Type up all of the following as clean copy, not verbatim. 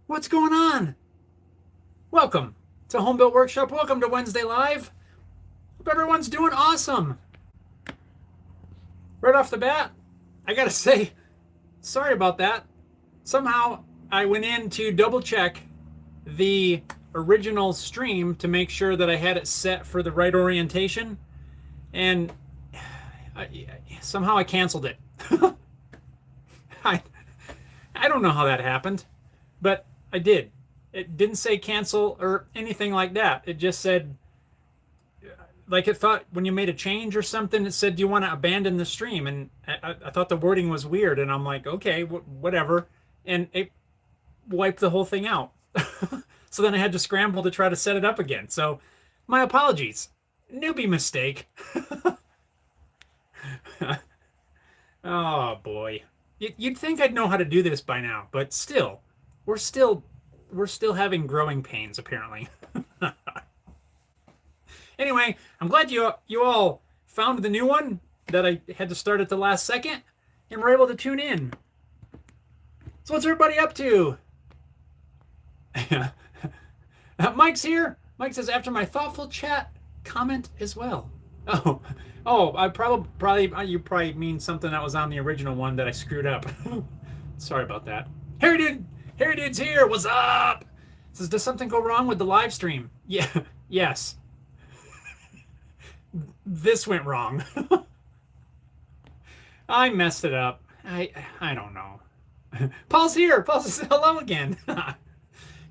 What's going on? Welcome to Home Built Workshop. Welcome to Wednesday Live. Hope everyone's doing awesome. Right off the bat, I gotta say, sorry about that. Somehow I went in to double check the original stream to make sure that I had it set for the right orientation, and somehow I canceled it. I, I don't know how that happened, but I did. It didn't say cancel or anything like that. It just said, like it thought when you made a change or something, it said, do you want to abandon the stream? And I thought the wording was weird. And I'm like, okay, whatever. And it wiped the whole thing out. So then I had to scramble to try to set it up again. So my apologies. Newbie mistake. Oh boy. You'd think I'd know how to do this by now, but still, we're still having growing pains apparently. Anyway, I'm glad you all found the new one that I had to start at the last second and were able to tune in. So what's everybody up to? Mike's here. Mike says, after my thoughtful chat, comment as well. I probably you probably mean something that was on the original one that I screwed up. Sorry about that. Harry Dude's here. What's up? Says, does something go wrong with the live stream? Yeah, yes. This went wrong. I messed it up. I don't know. Paul's here. Paul says hello again.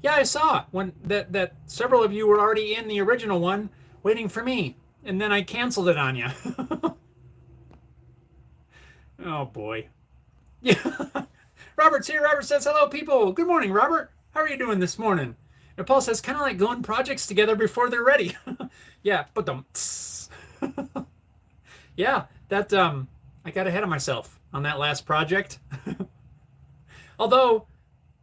Yeah, I saw when that several of you were already in the original one waiting for me, and then I canceled it on you. Oh boy. Yeah. Robert's here. Robert says hello, people. Good morning, Robert. How are you doing this morning? And Paul says kind of like going projects together before they're ready. Yeah, but yeah, that I got ahead of myself on that last project. Although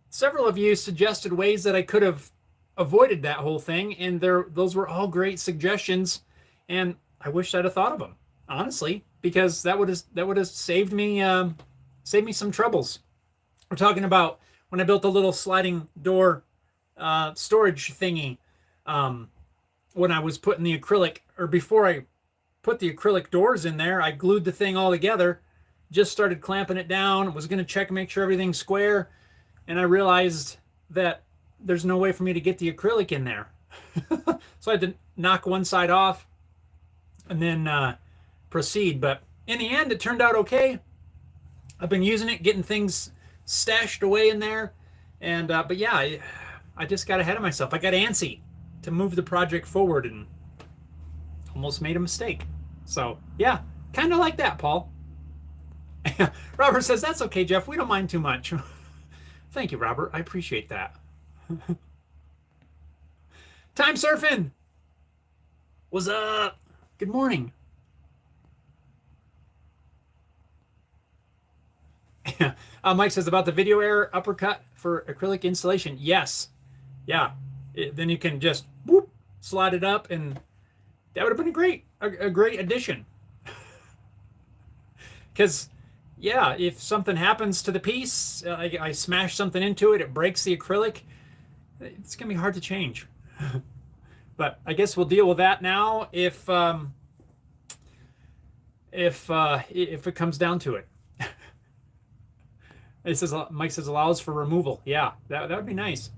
several of you suggested ways that I could have avoided that whole thing, and those were all great suggestions, and I wish I'd have thought of them, honestly, because that would have saved me some troubles. We're talking about when I built the little sliding door storage thingy, when I was putting the acrylic, or before I put the acrylic doors in there, I glued the thing all together, just started clamping it down, was going to check and make sure everything's square, and I realized that there's no way for me to get the acrylic in there. So I had to knock one side off and then proceed. But in the end, it turned out okay. I've been using it, getting things stashed away in there. And but yeah, I just got ahead of myself. I got antsy to move the project forward and almost made a mistake. So yeah, kind of like that, Paul. Robert says, that's okay, Jeff. We don't mind too much. Thank you, Robert. I appreciate that. Time surfing. What's up? Good morning. Mike says about the video error uppercut for acrylic installation. Yes. Yeah. Then you can just whoop, slide it up, and that would have been a great addition. Because yeah, if something happens to the piece, I smash something into it, it breaks the acrylic, it's gonna be hard to change. But I guess we'll deal with that now if it comes down to it. It says Mike says allows for removal. Yeah, that would be nice.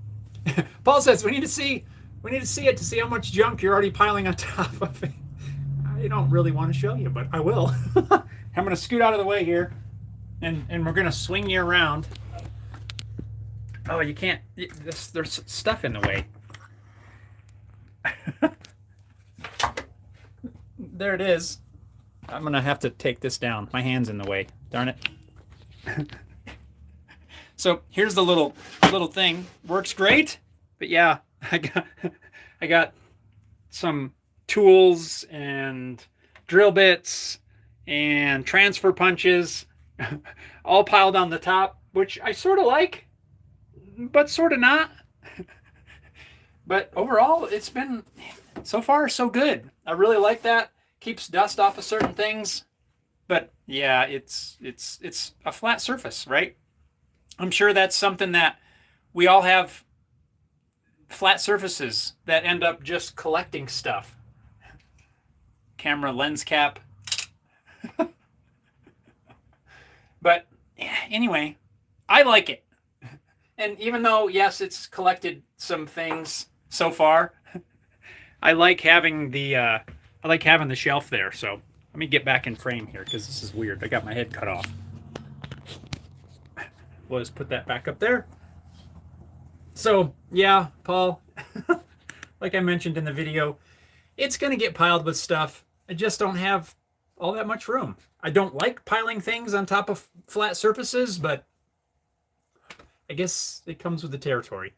Paul says we need to see it to see how much junk you're already piling on top of it. I don't really want to show you, but I will. I'm gonna scoot out of the way here, and we're gonna swing you around. Oh, you can't. There's stuff in the way. There it is. I'm gonna have to take this down. My hand's in the way. Darn it. So here's the little thing. Works great, but yeah, I got some tools and drill bits and transfer punches all piled on the top, which I sort of like, but sort of not. But overall, it's been so far so good. I really like that. Keeps dust off of certain things, but yeah, it's a flat surface, right? I'm sure that's something that we all have flat surfaces that end up just collecting stuff. Camera lens cap. But anyway, I like it. And even though, yes, it's collected some things so far, I like having the shelf there. So let me get back in frame here because this is weird. I got my head cut off. We'll just put that back up there. So yeah, Paul, like I mentioned in the video, it's going to get piled with stuff. I just don't have all that much room. I don't like piling things on top of flat surfaces, but I guess it comes with the territory.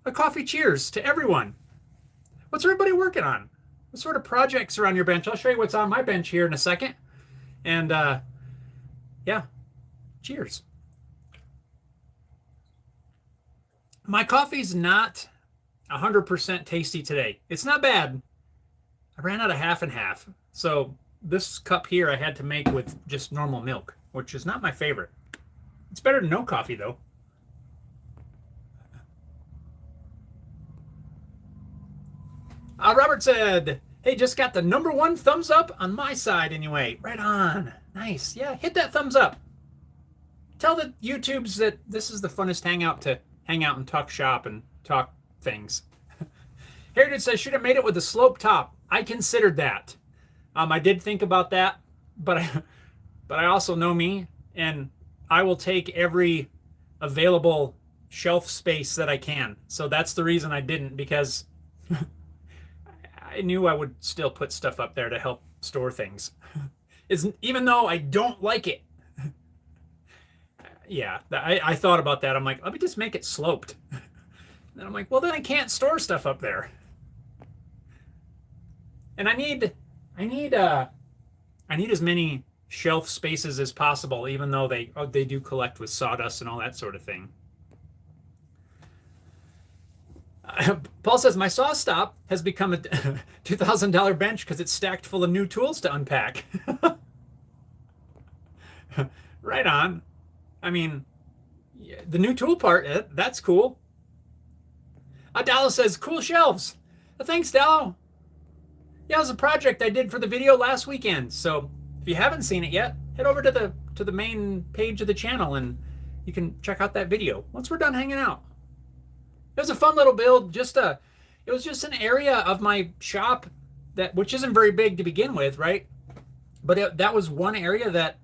A coffee cheers to everyone. What's everybody working on? What sort of projects are on your bench? I'll show you what's on my bench here in a second. And yeah, cheers. My coffee's not 100% tasty today. It's not bad. I ran out of half and half. So this cup here I had to make with just normal milk, which is not my favorite. It's better than no coffee, though. Robert said, hey, just got the #1 thumbs up on my side anyway. Right on. Nice. Yeah, hit that thumbs up. Tell the YouTubes that this is the funnest hangout to hang out and talk shop and talk things. Heritage says, should have made it with a slope top. I considered that. I did think about that, but I also know me, and I will take every available shelf space that I can. So that's the reason I didn't, because I knew I would still put stuff up there to help store things. Even though I don't like it. Yeah, I thought about that. I'm like, let me just make it sloped. And I'm like, well, then I can't store stuff up there. And I need as many shelf spaces as possible, even though they do collect with sawdust and all that sort of thing. Paul says, my saw stop has become a $2,000 bench because it's stacked full of new tools to unpack. Right on. I mean, the new tool part, that's cool. Dallo says, cool shelves. Thanks, Dallo. Yeah, it was a project I did for the video last weekend. So if you haven't seen it yet, head over to the main page of the channel and you can check out that video once we're done hanging out. It was a fun little build. It was just an area of my shop which isn't very big to begin with, right? But that was one area that,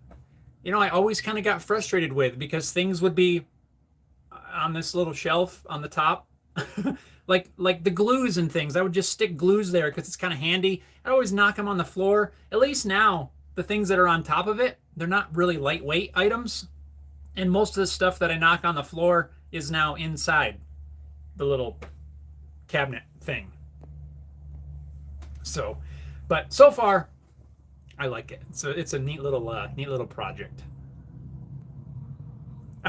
I always kind of got frustrated with because things would be on this little shelf on the top. like the glues and things. I would just stick glues there because it's kind of handy. I'd always knock them on the floor. At least now, the things that are on top of it, they're not really lightweight items. And most of the stuff that I knock on the floor is now inside the little cabinet thing. So, but so far, I like it. So it's a neat little project.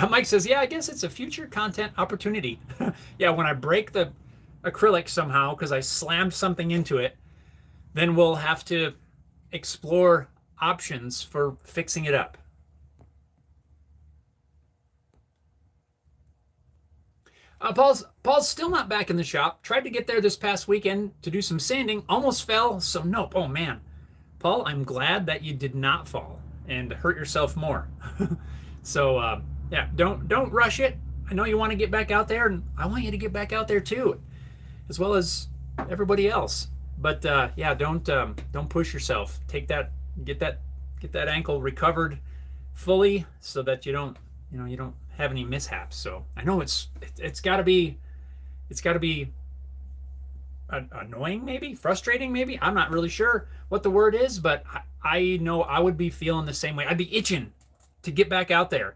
Mike says, yeah, I guess it's a future content opportunity. Yeah, when I break the acrylic somehow because I slammed something into it, then we'll have to explore options for fixing it up. Paul's still not back in the shop. Tried to get there this past weekend to do some sanding. Almost fell, so nope. Oh, man. Paul, I'm glad that you did not fall and hurt yourself more. So, yeah, don't rush it. I know you want to get back out there, and I want you to get back out there too, as well as everybody else. But yeah, don't push yourself. Get that ankle recovered fully so that you don't have any mishaps. So I know it's got to be annoying, maybe frustrating, maybe. I'm not really sure what the word is, but I know I would be feeling the same way. I'd be itching to get back out there.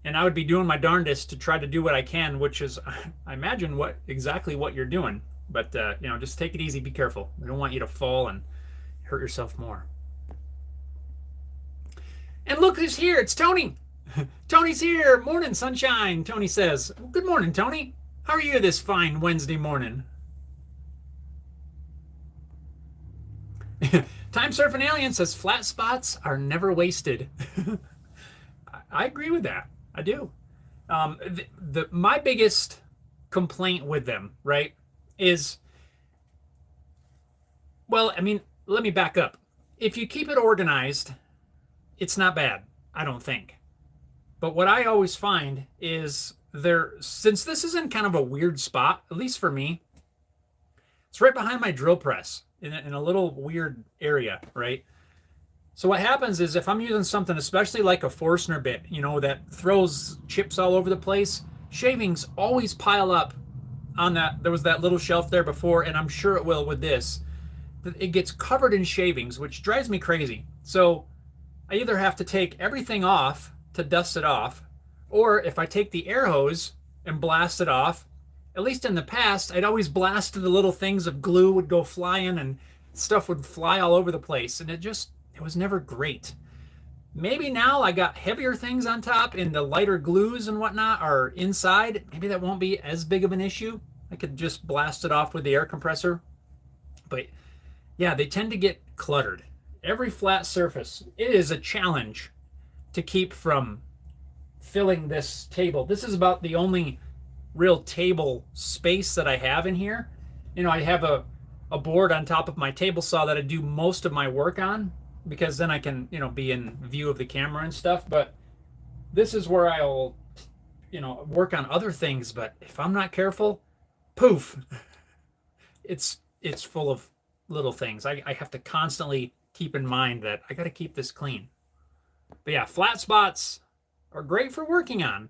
And I would be doing my darndest to try to do what I can, which is, I imagine, exactly what you're doing. But, just take it easy. Be careful. I don't want you to fall and hurt yourself more. And look who's here. It's Tony. Tony's here. Morning, sunshine, Tony says. Good morning, Tony. How are you this fine Wednesday morning? Time Surfing Alien says, flat spots are never wasted. I agree with that. I do. My biggest complaint with them, right, is, well, I mean, let me back up. If you keep it organized, it's not bad, I don't think. But what I always find is since this is in kind of a weird spot, at least for me, it's right behind my drill press in a little weird area, right? So what happens is if I'm using something, especially like a Forstner bit, that throws chips all over the place, shavings always pile up on that. There was that little shelf there before, and I'm sure it will with this. It gets covered in shavings, which drives me crazy. So I either have to take everything off to dust it off, or if I take the air hose and blast it off, at least in the past, I'd always blast the little things of glue would go flying and stuff would fly all over the place. And it was never great. Maybe now I got heavier things on top and the lighter glues and whatnot are inside. Maybe that won't be as big of an issue. I could just blast it off with the air compressor. But yeah, they tend to get cluttered. Every flat surface, it is a challenge to keep from filling this table. This is about the only real table space that I have in here. I have a board on top of my table saw that I do most of my work on, because then I can, be in view of the camera and stuff. But this is where I'll, work on other things. But if I'm not careful, poof, it's full of little things. I have to constantly keep in mind that I got to keep this clean. But yeah, flat spots are great for working on,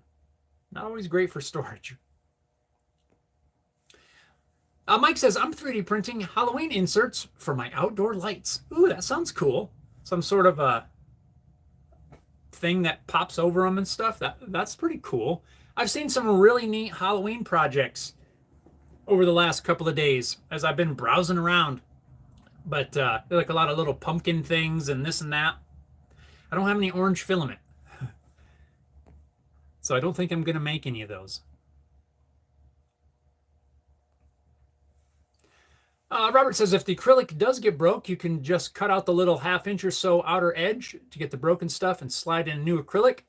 not always great for storage. Mike says, I'm 3D printing Halloween inserts for my outdoor lights. Ooh, that sounds cool. Some sort of a thing that pops over them and stuff. That's pretty cool. I've seen some really neat Halloween projects over the last couple of days as I've been browsing around. But they're like a lot of little pumpkin things and this and that. I don't have any orange filament. So I don't think I'm going to make any of those. Robert says, if the acrylic does get broke, you can just cut out the little 1/2 inch or so outer edge to get the broken stuff and slide in new acrylic.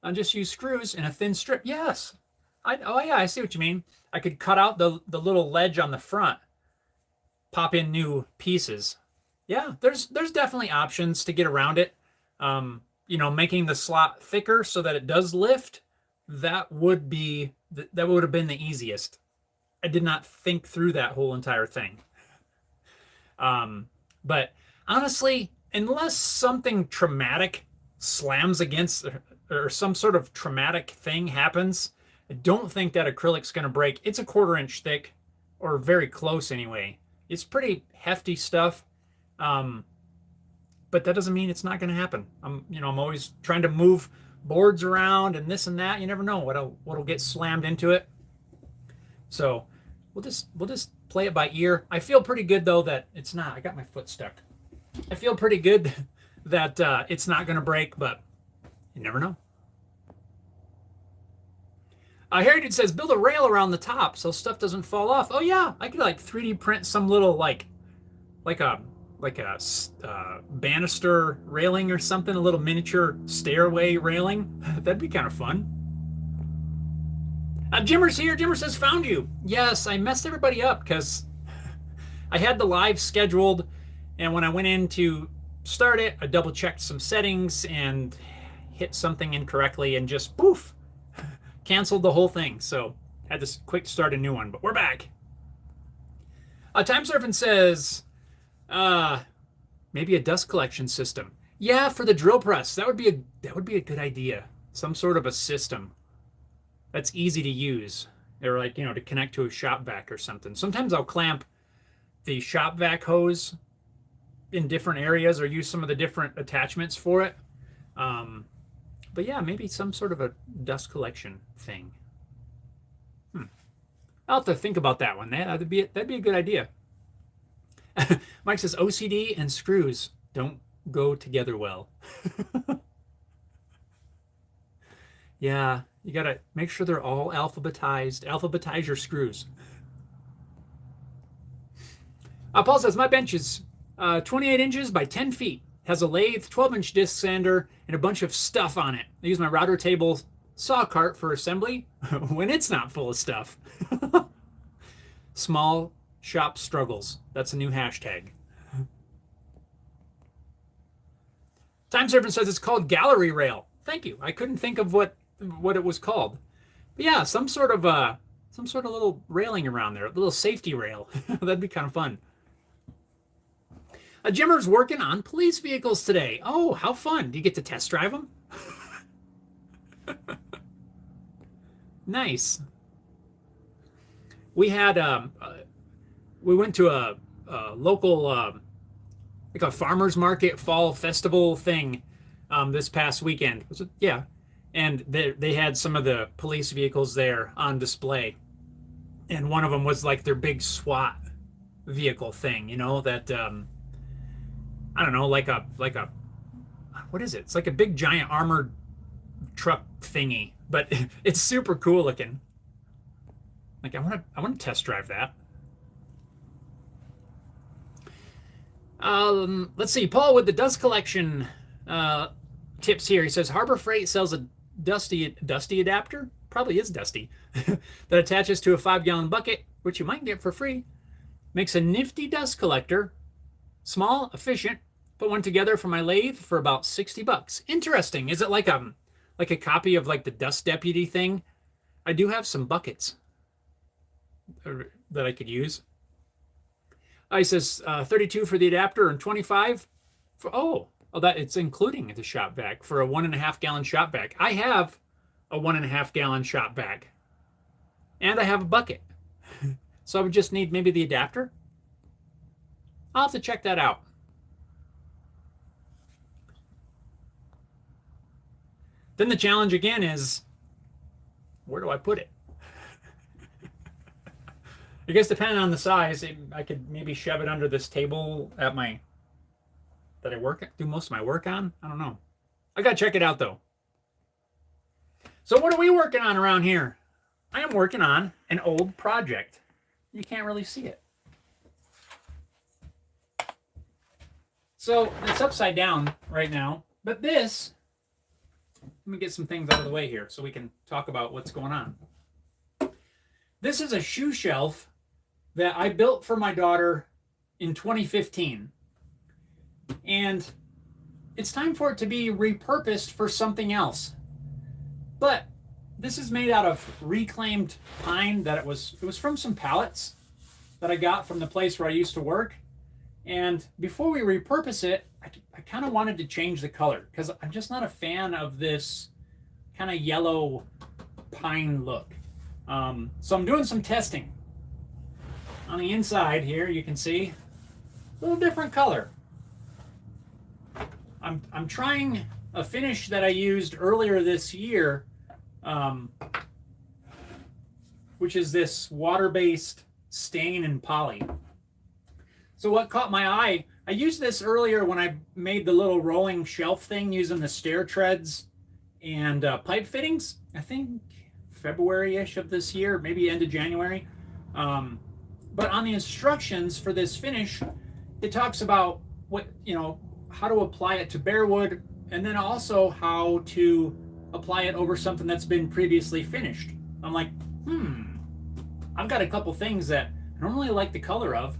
And just use screws and a thin strip. Yes. Oh yeah, I see what you mean. I could cut out the little ledge on the front, pop in new pieces. Yeah, there's definitely options to get around it. Making the slot thicker so that it does lift, that would have been the easiest. I did not think through that whole entire thing. But honestly, unless something traumatic slams against or some sort of traumatic thing happens, I don't think that acrylic's going to break. It's a 1/4 inch thick, or very close anyway. It's pretty hefty stuff. But that doesn't mean it's not going to happen. I'm always trying to move boards around and this and that. You never know what'll get slammed into it. So we'll just play it by ear. I feel pretty good though that it's not. I got my foot stuck. I feel pretty good that it's not going to break, but you never know. Harry says, build a rail around the top so stuff doesn't fall off. Oh yeah, I could like 3D print some little like a banister railing or something, a little miniature stairway railing. That'd be kind of fun. Jimmer's here. Jimmer says, found you. Yes, I messed everybody up because I had the live scheduled, and when I went in to start it, I double checked some settings and hit something incorrectly and just poof, canceled the whole thing. So had to quick start a new one, but we're back. Time Surfing says, maybe a dust collection system. Yeah, for the drill press. That would be a good idea. Some sort of a system that's easy to use. Or like, to connect to a shop vac or something. Sometimes I'll clamp the shop vac hose in different areas or use some of the different attachments for it. But yeah, maybe some sort of a dust collection thing. I'll have to think about that one. That'd be a good idea. Mike says OCD and screws don't go together well. Yeah, you gotta make sure they're all alphabetized. Alphabetize your screws. Paul says my bench is 28 inches by 10 feet. Has a lathe, 12-inch disc sander, and a bunch of stuff on it. I use my router table saw cart for assembly when it's not full of stuff. Small shop struggles. That's a new hashtag. Time Servant says it's called gallery rail. Thank you. I couldn't think of what it was called. But yeah, some sort of little railing around there, a little safety rail. That'd be kind of fun. A Jimmer's working on police vehicles today. Oh, how fun. Do you get to test drive them? Nice. We had we went to a local like a farmers market fall festival thing this past weekend. Was it? Yeah. And they had some of the police vehicles there on display. And one of them was like their big SWAT vehicle thing, you know, that I don't know, like a what is it? It's like a big giant armored truck thingy, but it's super cool looking. Like I want to test drive that. Let's see. Paul with the dust collection tips here. He says Harbor Freight sells a dusty adapter. Probably is dusty. That attaches to a 5-gallon bucket, which you might get for free. Makes a nifty dust collector. Small, efficient. Put one together for my lathe for about $60. Interesting. Is it like a copy of like the Dust Deputy thing? I do have some buckets that I could use. He says 32 for the adapter and 25 for that it's including the shop vac for a 1.5-gallon shop vac. I have a 1.5-gallon shop vac, and I have a bucket, so I would just need maybe the adapter. I'll have to check that out. Then the challenge again is, where do I put it? I guess depending on the size, I could maybe shove it under this table that I do most of my work on. I don't know. I gotta check it out though. So what are we working on around here? I am working on an old project. You can't really see it. So it's upside down right now, but let me get some things out of the way here so we can talk about what's going on. This is a shoe shelf that I built for my daughter in 2015. And it's time for it to be repurposed for something else. But this is made out of reclaimed pine that it was from some pallets that I got from the place where I used to work. And before we repurpose it, I kind of wanted to change the color because I'm just not a fan of this kind of yellow pine look. So I'm doing some testing. On the inside here, you can see a little different color. I'm trying a finish that I used earlier this year, which is this water-based stain and poly. So what caught my eye, I used this earlier when I made the little rolling shelf thing using the stair treads and pipe fittings. I think February-ish of this year, maybe end of January. But on the instructions for this finish, it talks about how to apply it to bare wood, and then also how to apply it over something that's been previously finished. I'm like, I've got a couple things that I don't really like the color of.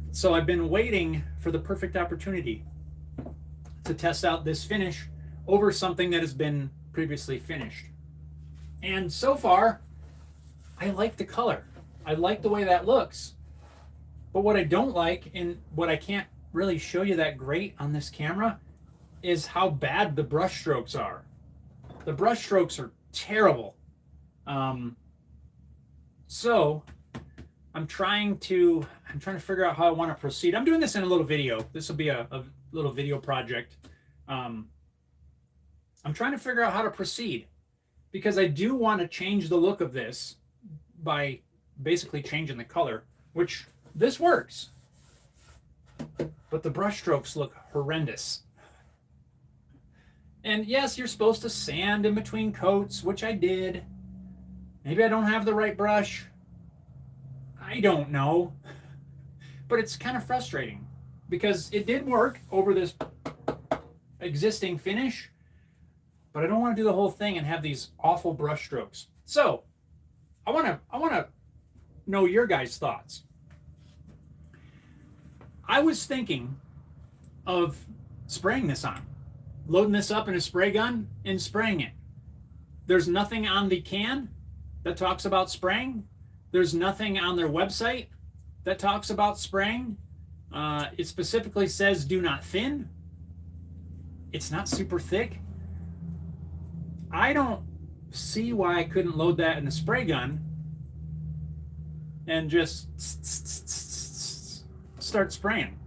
So I've been waiting for the perfect opportunity to test out this finish over something that has been previously finished. And so far, I like the color. I like the way that looks. But what I don't like, and what I can't really show you that great on this camera, is how bad the brush strokes are. The brush strokes are terrible. So I'm trying to figure out how I want to proceed. I'm doing this in a little video. This will be a little video project. I'm trying to figure out how to proceed because I do want to change the look of this by basically changing the color, which this works. But the brush strokes look horrendous. And yes, you're supposed to sand in between coats, which I did. Maybe I don't have the right brush. I don't know. But it's kind of frustrating because it did work over this existing finish, but I don't want to do the whole thing and have these awful brush strokes. So I want to know your guys' thoughts. I was thinking of spraying this on, loading this up in a spray gun and spraying it. There's nothing on the can that talks about spraying. There's nothing on their website that talks about spraying. It specifically says do not thin. It's not super thick. I don't see why I couldn't load that in a spray gun and just start spraying.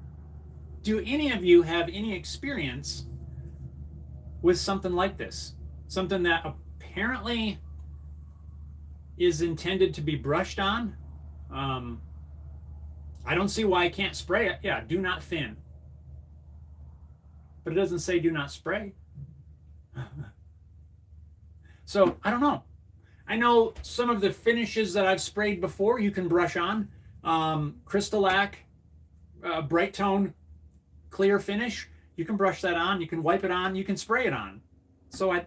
Do any of you have any experience with something like this? Something that apparently is intended to be brushed on. I don't see why I can't spray it. Yeah, do not thin. But it doesn't say do not spray. So I don't know. I know some of the finishes that I've sprayed before you can brush on. Crystalac, bright tone, clear finish. You can brush that on. You can wipe it on. You can spray it on. So I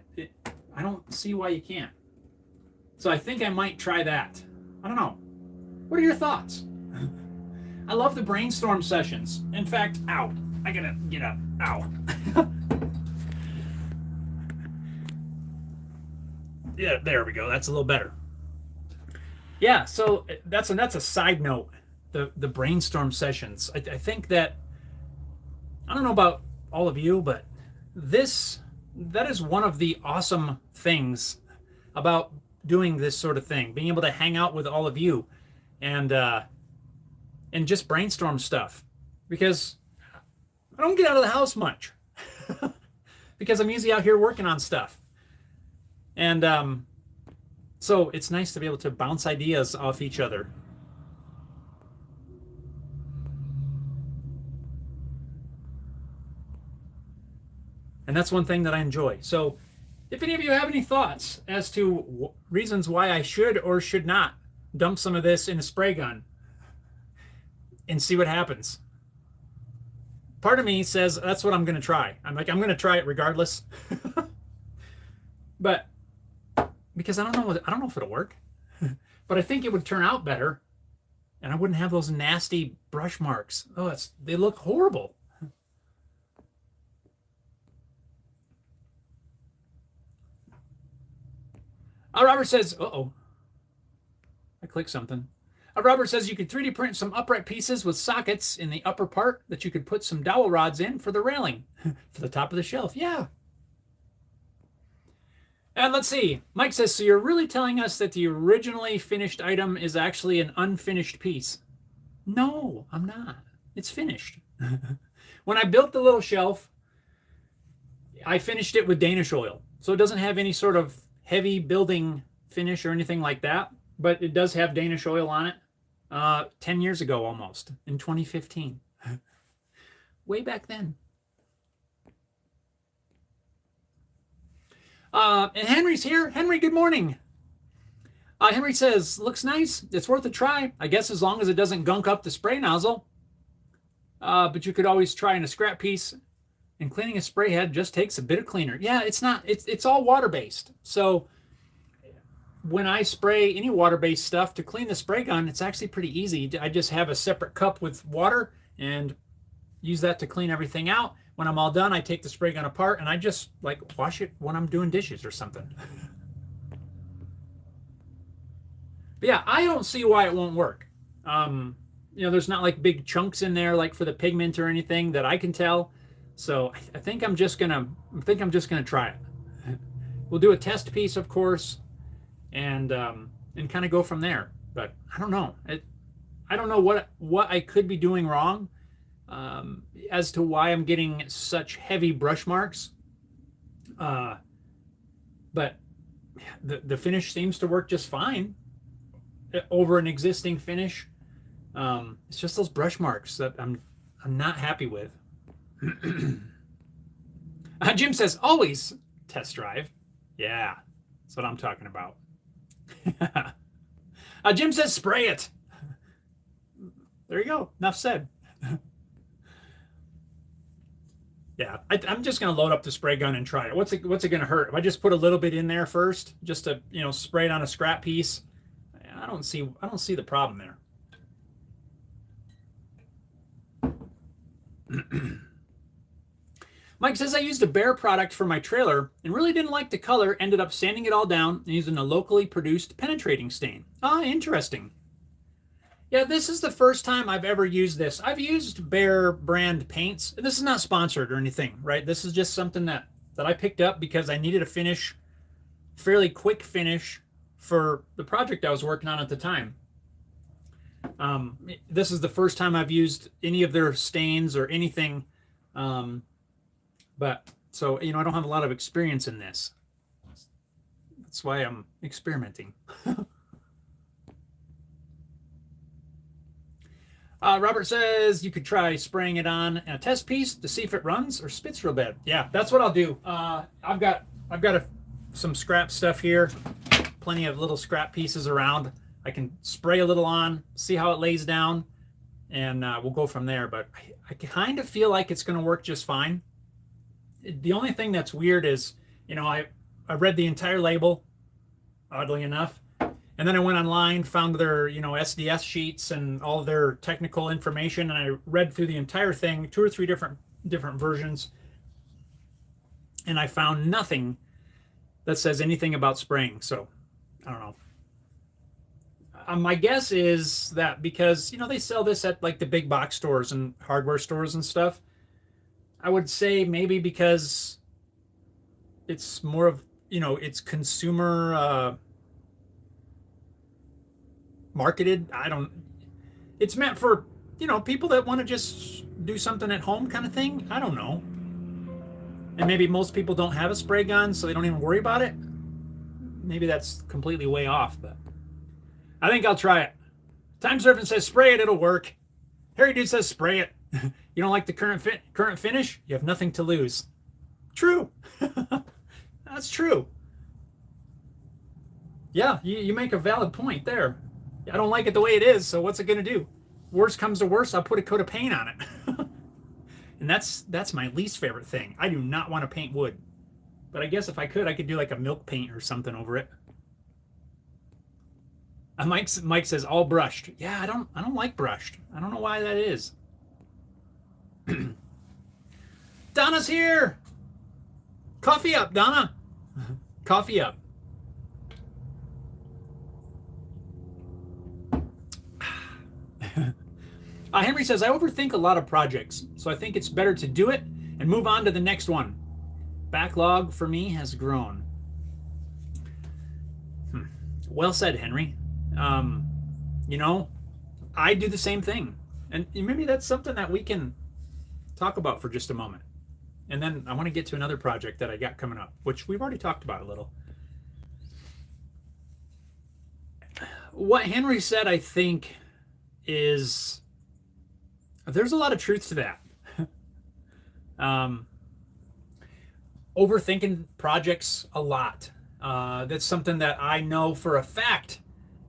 don't see why you can't. So I think I might try that. I don't know. What are your thoughts? I love the brainstorm sessions. In fact, ow, I gotta get up. Ow. Yeah, there we go. That's a little better. Yeah, so that's a side note. The brainstorm sessions. I think that, I don't know about all of you, but that is one of the awesome things about doing this sort of thing, being able to hang out with all of you and just brainstorm stuff, because I don't get out of the house much because I'm usually out here working on stuff. And so it's nice to be able to bounce ideas off each other. And that's one thing that I enjoy. So if any of you have any thoughts as to reasons why I should or should not dump some of this in a spray gun and see what happens. Part of me says that's what I'm going to try. I'm going to try it regardless. But because I don't know if it'll work. But I think it would turn out better and I wouldn't have those nasty brush marks. Oh, they look horrible. Robert says, uh-oh. I clicked something. Robert says you could 3D print some upright pieces with sockets in the upper part that you could put some dowel rods in for the railing for the top of the shelf. Yeah. And let's see. Mike says, so you're really telling us that the originally finished item is actually an unfinished piece? No, I'm not. It's finished. When I built the little shelf, I finished it with Danish oil. So it doesn't have any sort of heavy building finish or anything like that, but it does have Danish oil on it. 10 years ago almost, in 2015. Way back then. And Henry's here. Henry, good morning. Henry says, looks nice. It's worth a try. I guess as long as it doesn't gunk up the spray nozzle. But you could always try in a scrap piece. And cleaning a spray head just takes a bit of cleaner. Yeah, it's all water-based. So when I spray any water-based stuff to clean the spray gun, it's actually pretty easy. I just have a separate cup with water and use that to clean everything out. When I'm all done, I take the spray gun apart and I just wash it when I'm doing dishes or something. But yeah, I don't see why it won't work. There's not like big chunks in there like for the pigment or anything that I can tell. So I think I'm just gonna try it. We'll do a test piece, of course, and kind of go from there. But I don't know. I don't know what I could be doing wrong as to why I'm getting such heavy brush marks. But the finish seems to work just fine over an existing finish. It's just those brush marks that I'm not happy with. Jim says, always test drive. Yeah, that's what I'm talking about. Jim says, spray it. There you go. Enough said. Yeah, I'm just gonna load up the spray gun and try it. What's it gonna hurt if I just put a little bit in there first, just to spray it on a scrap piece? I don't see the problem there. Mike says I used a Bear product for my trailer and really didn't like the color. Ended up sanding it all down and using a locally produced penetrating stain. Ah, interesting. Yeah, this is the first time I've ever used this. I've used Bear brand paints. This is not sponsored or anything, right? This is just something that I picked up because I needed a finish, fairly quick finish for the project I was working on at the time. This is the first time I've used any of their stains or anything. But so, I don't have a lot of experience in this. That's why I'm experimenting. Robert says you could try spraying it on a test piece to see if it runs or spits real bad. Yeah, that's what I'll do. I've got some scrap stuff here, plenty of little scrap pieces around. I can spray a little on, see how it lays down, and we'll go from there. But I kind of feel like it's going to work just fine. The only thing that's weird is, I read the entire label, oddly enough, and then I went online, found their, SDS sheets and all of their technical information, and I read through the entire thing, 2 or 3 different versions, and I found nothing that says anything about spraying. So, I don't know. My guess is that because, they sell this at like the big box stores and hardware stores and stuff, I would say maybe because it's more of, it's consumer marketed. It's meant for, people that want to just do something at home kind of thing. I don't know. And maybe most people don't have a spray gun, so they don't even worry about it. Maybe that's completely way off, but I think I'll try it. Time Surfing says spray it, it'll work. Harry Dude says spray it. You don't like the current finish? You have nothing to lose. True. That's true. Yeah, you make a valid point there. I don't like it the way it is, so what's it going to do? Worst comes to worst, I'll put a coat of paint on it. And that's my least favorite thing. I do not want to paint wood. But I guess if I could do like a milk paint or something over it. Mike says all brushed. Yeah, I don't like brushed. I don't know why that is. Donna's here. Coffee up, Donna. Coffee up. Henry says I overthink a lot of projects, so I think it's better to do it and move on to the next one. Backlog for me has grown. Well said, Henry. I do the same thing. And maybe that's something that we can talk about for just a moment. And then I want to get to another project that I got coming up, which we've already talked about a little. What Henry said, I think, is there's a lot of truth to that. Overthinking projects a lot. That's something that I know for a fact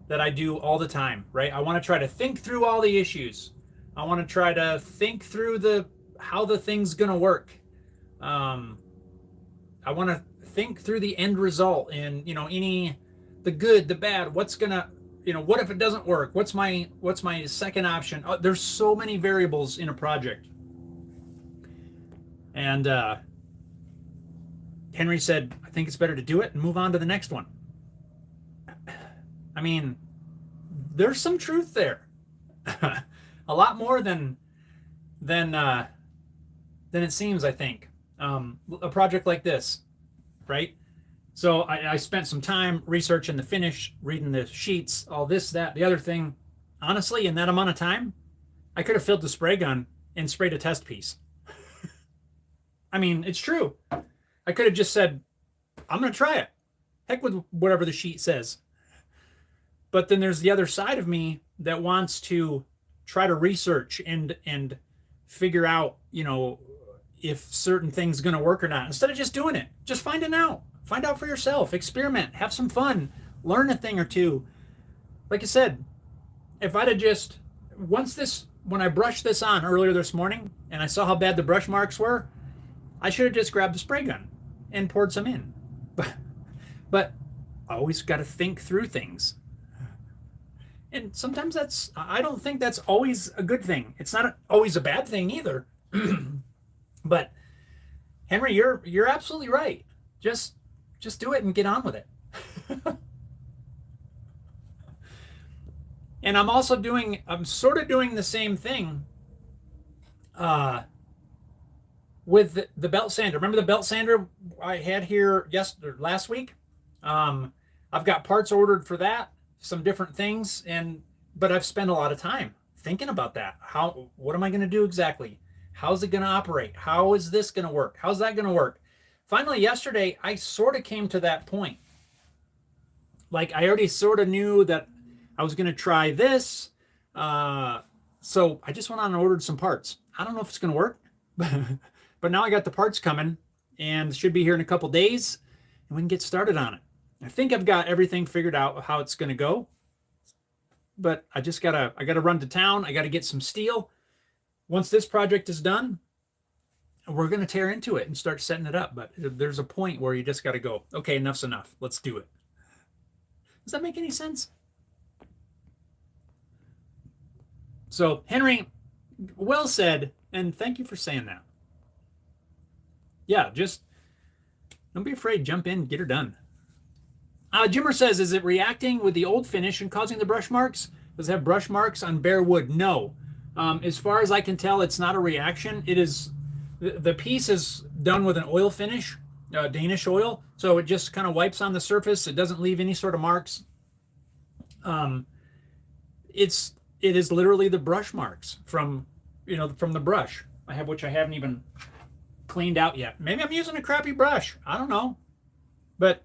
that I do all the time, right? I want to try to think through all the issues. I want to try to think through how the thing's going to work. I want to think through the end result and, the good, the bad, what's going to, what if it doesn't work? What's my second option? There's so many variables in a project. And Henry said, I think it's better to do it and move on to the next one. I mean, there's some truth there. A lot more than it seems, I think. A project like this, right? So I spent some time researching the finish, reading the sheets, all this, that, the other thing. Honestly, in that amount of time, I could have filled the spray gun and sprayed a test piece. I mean, it's true. I could have just said, I'm going to try it. Heck with whatever the sheet says. But then there's the other side of me that wants to try to research and figure out, if certain things going to work or not. Instead of just doing it, just finding out. Find out for yourself. Experiment. Have some fun. Learn a thing or two. Like I said, if I'd have just, when I brushed this on earlier this morning and I saw how bad the brush marks were, I should have just grabbed the spray gun and poured some in. But I always got to think through things. And sometimes I don't think that's always a good thing. It's not always a bad thing either. But Henry, you're absolutely right. Just do it and get on with it. And I'm sort of doing the same thing with the belt sander. Remember the belt sander I had here last week? I've got parts ordered for that, some different things, but I've spent a lot of time thinking about that. What am I going to do exactly? How's it going to operate? How is this going to work? How's that going to work? Finally, yesterday, I sort of came to that point. Like, I already sort of knew that I was going to try this. So I just went on and ordered some parts. I don't know if it's going to work, but now I got the parts coming and it should be here in a couple days and we can get started on it. I think I've got everything figured out how it's going to go, but I gotta run to town. I got to get some steel. Once this project is done, we're going to tear into it and start setting it up. But there's a point where you just got to go, okay, enough's enough. Let's do it. Does that make any sense? So, Henry, well said, and thank you for saying that. Yeah, just don't be afraid. Jump in, get her done. Jimmer says, is it reacting with the old finish and causing the brush marks? Does it have brush marks on bare wood? No. As far as I can tell, it's not a reaction. It is the piece is done with an oil finish, Danish oil, so it just kind of wipes on the surface. It doesn't leave any sort of marks. It is literally the brush marks from the brush which I haven't even cleaned out yet. Maybe I'm using a crappy brush. I don't know, but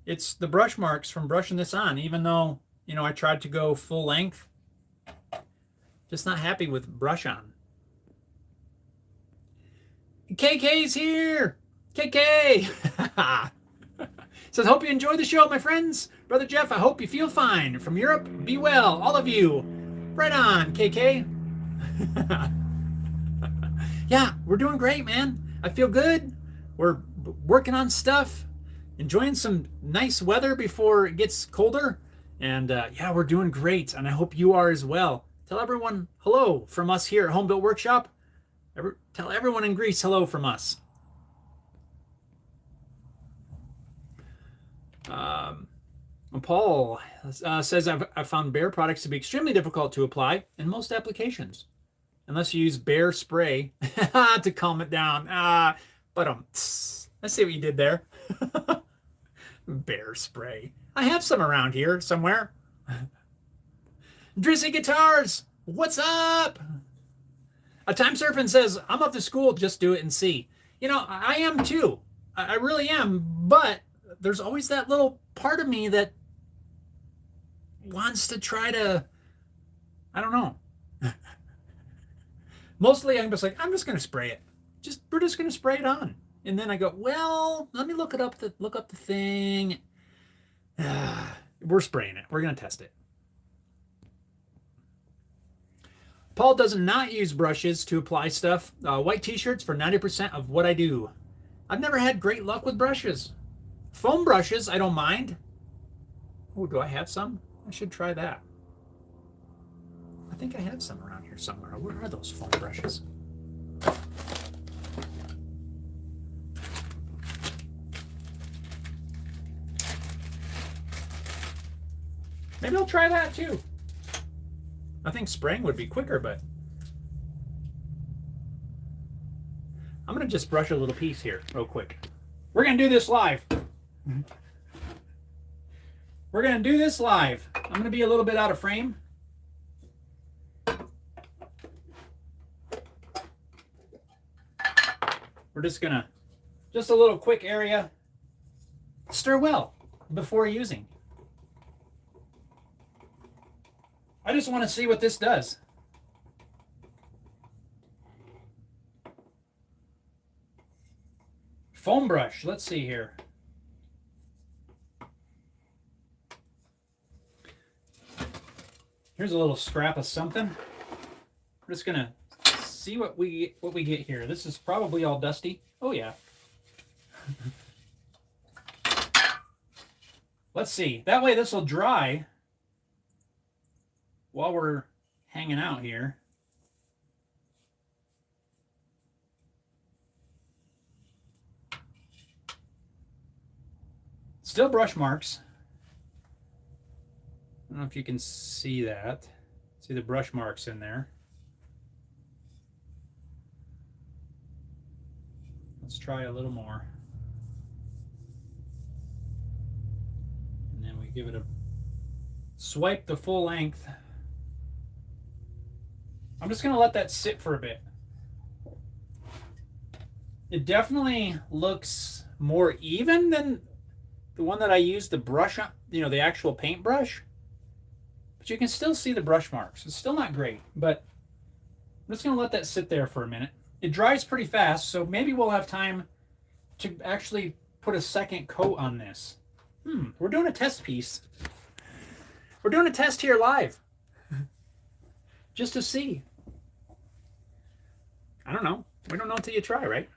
it's the brush marks from brushing this on. Even though I tried to go full length, just not happy with brush on. KK's here. KK says, hope you enjoy the show, my friends. Brother Jeff, I hope you feel fine. From Europe, be well, all of you. Right on, KK. Yeah, we're doing great, man. I feel good. We're working on stuff, enjoying some nice weather before it gets colder. And yeah, we're doing great. And I hope you are as well. Tell everyone hello from us here at Home Built Workshop. Tell everyone in Greece hello from us. Paul says, I've found Bear products to be extremely difficult to apply in most applications, unless you use Bear spray to calm it down. But I see what you did there. Bear spray. I have some around here somewhere. Drizzy Guitars, what's up? Time Surfing says, I'm up to school, just do it and see. I am too. I really am, but there's always that little part of me that wants to try to, I don't know. Mostly I'm just like, I'm just going to spray it. We're just going to spray it on. And then I go, well, let me look up the thing. We're spraying it. We're going to test it. Paul does not use brushes to apply stuff. White t-shirts for 90% of what I do. I've never had great luck with brushes. Foam brushes, I don't mind. Oh, do I have some? I should try that. I think I have some around here somewhere. Where are those foam brushes? Maybe I'll try that too. I think spraying would be quicker, but I'm going to just brush a little piece here real quick. We're going to do this live. We're going to do this live. I'm going to be a little bit out of frame. We're just going to, just a little quick area. Stir well before using. I just want to see what this does. Foam brush, let's see here. Here's a little scrap of something. We're just gonna see what we get here. This is probably all dusty. Oh, yeah. Let's see. That way this will dry while we're hanging out here. Still brush marks. I don't know if you can see that. See the brush marks in there. Let's try a little more. And then we give it a swipe the full length. I'm just going to let that sit for a bit. It definitely looks more even than the one that I used the brush on, the actual paintbrush. But you can still see the brush marks. It's still not great, but I'm just going to let that sit there for a minute. It dries pretty fast, so maybe we'll have time to actually put a second coat on this. We're doing a test piece. We're doing a test here live. Just to see. I don't know. We don't know until you try, right?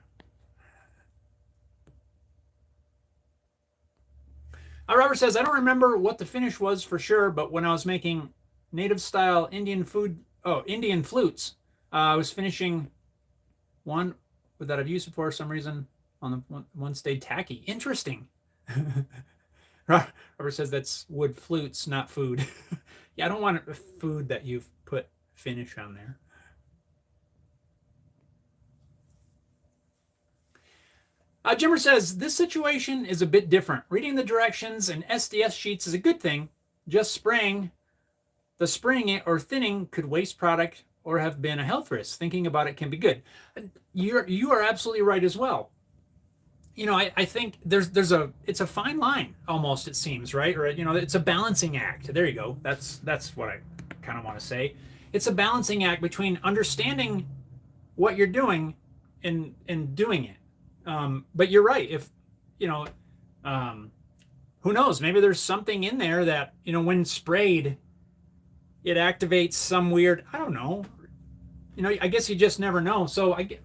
Robert says, I don't remember what the finish was for sure, but when I was making native style Indian flutes, I was finishing one that I've used before for some reason on the one stayed tacky. Interesting. Robert says that's wood flutes, not food. Yeah, I don't want food that you've put finish on there. Jimmer says, this situation is a bit different. Reading the directions and SDS sheets is a good thing. Just spraying it or thinning could waste product or have been a health risk. Thinking about it can be good. You are absolutely right as well. I think it's a fine line almost, it seems, right? Or, it's a balancing act. There you go. That's what I kind of want to say. It's a balancing act between understanding what you're doing and doing it. But you're right. If, who knows, maybe there's something in there that, when sprayed, it activates some weird, I don't know, I guess you just never know. So I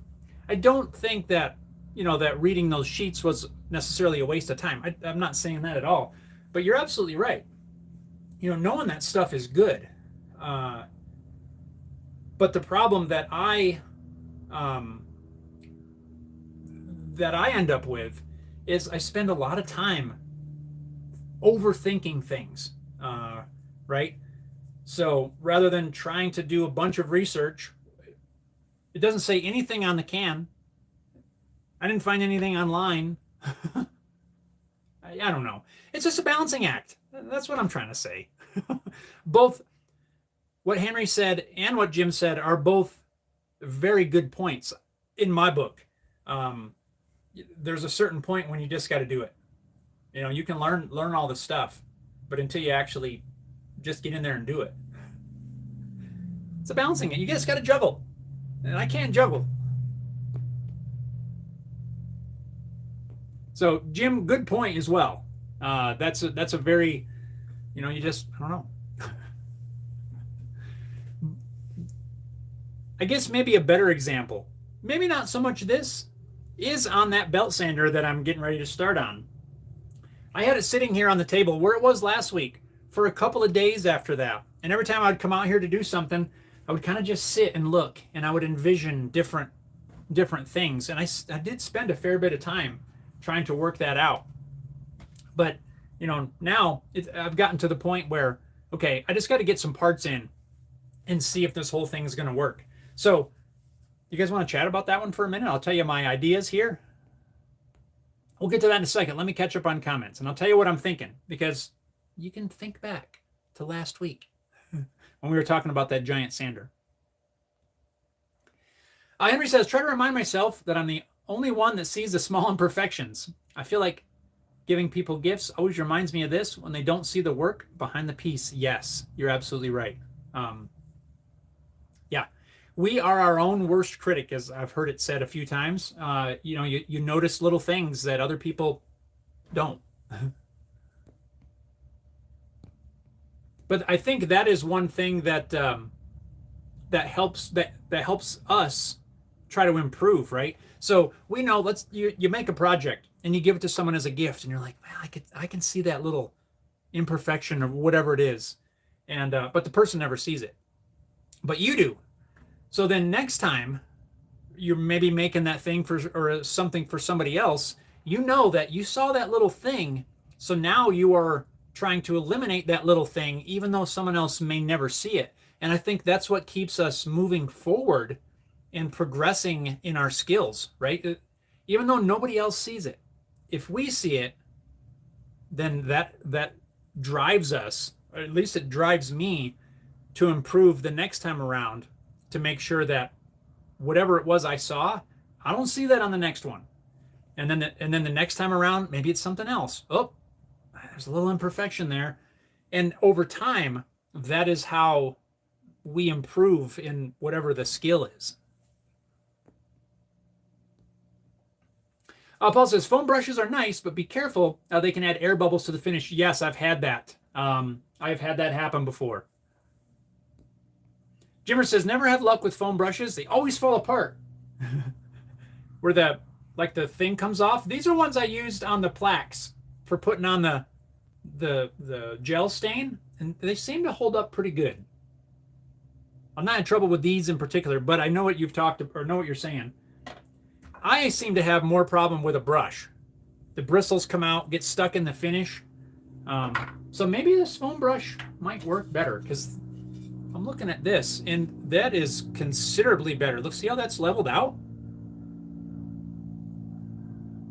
don't think that, that reading those sheets was necessarily a waste of time. I'm not saying that at all, but you're absolutely right. Knowing that stuff is good. But the problem that I end up with is I spend a lot of time overthinking things, right? So rather than trying to do a bunch of research, it doesn't say anything on the can. I didn't find anything online. I don't know. It's just a balancing act. That's what I'm trying to say. Both what Henry said and what Jim said are both very good points in my book. There's a certain point when you just got to do it. You can learn all the stuff, but until you actually just get in there and do it, it's a balancing act. You just got to juggle, and I can't juggle. So Jim, good point as well. That's a very, you just, I don't know. I guess maybe a better example, maybe not so much this, is on that belt sander that I'm getting ready to start on. I had it sitting here on the table where it was last week for a couple of days after that. And every time I'd come out here to do something, I would kind of just sit and look, and I would envision different things. And I did spend a fair bit of time trying to work that out. But, now I've gotten to the point where, okay, I just got to get some parts in and see if this whole thing is going to work. So you guys want to chat about that one for a minute? I'll tell you my ideas here. We'll get to that in a second. Let me catch up on comments, and I'll tell you what I'm thinking, because you can think back to last week when we were talking about that giant sander. Henry says, try to remind myself that I'm the only one that sees the small imperfections. I feel like giving people gifts always reminds me of this when they don't see the work behind the piece. Yes, you're absolutely right. Yeah, we are our own worst critic, as I've heard it said a few times. You notice little things that other people don't. But I think that is one thing that that helps us try to improve, right? So we know you make a project and you give it to someone as a gift, and you're like, well, I can see that little imperfection or whatever it is, and but the person never sees it, but you do. So then next time you're maybe making that thing for or something for somebody else, you know that you saw that little thing, so now you are trying to eliminate that little thing, even though someone else may never see it. And I think that's what keeps us moving forward and progressing in our skills, right? Even though nobody else sees it, if we see it, then that drives us, or at least it drives me to improve the next time around, to make sure that whatever it was I saw, I don't see that on the next one. And then the next time around, maybe it's something else. Oh, there's a little imperfection there. And over time, that is how we improve in whatever the skill is. Paul says, foam brushes are nice, but be careful. They can add air bubbles to the finish. Yes, I've had that. I've had that happen before. Jimmer says, never had luck with foam brushes. They always fall apart. Where the thing comes off. These are ones I used on the plaques for putting on the gel stain, and they seem to hold up pretty good. I'm not in trouble with these in particular, but I know what you've talked or know what you're saying. I seem to have more problem with a brush. The bristles come out, get stuck in the finish. So maybe this foam brush might work better, because I'm looking at this and that is considerably better. Look, see how that's leveled out?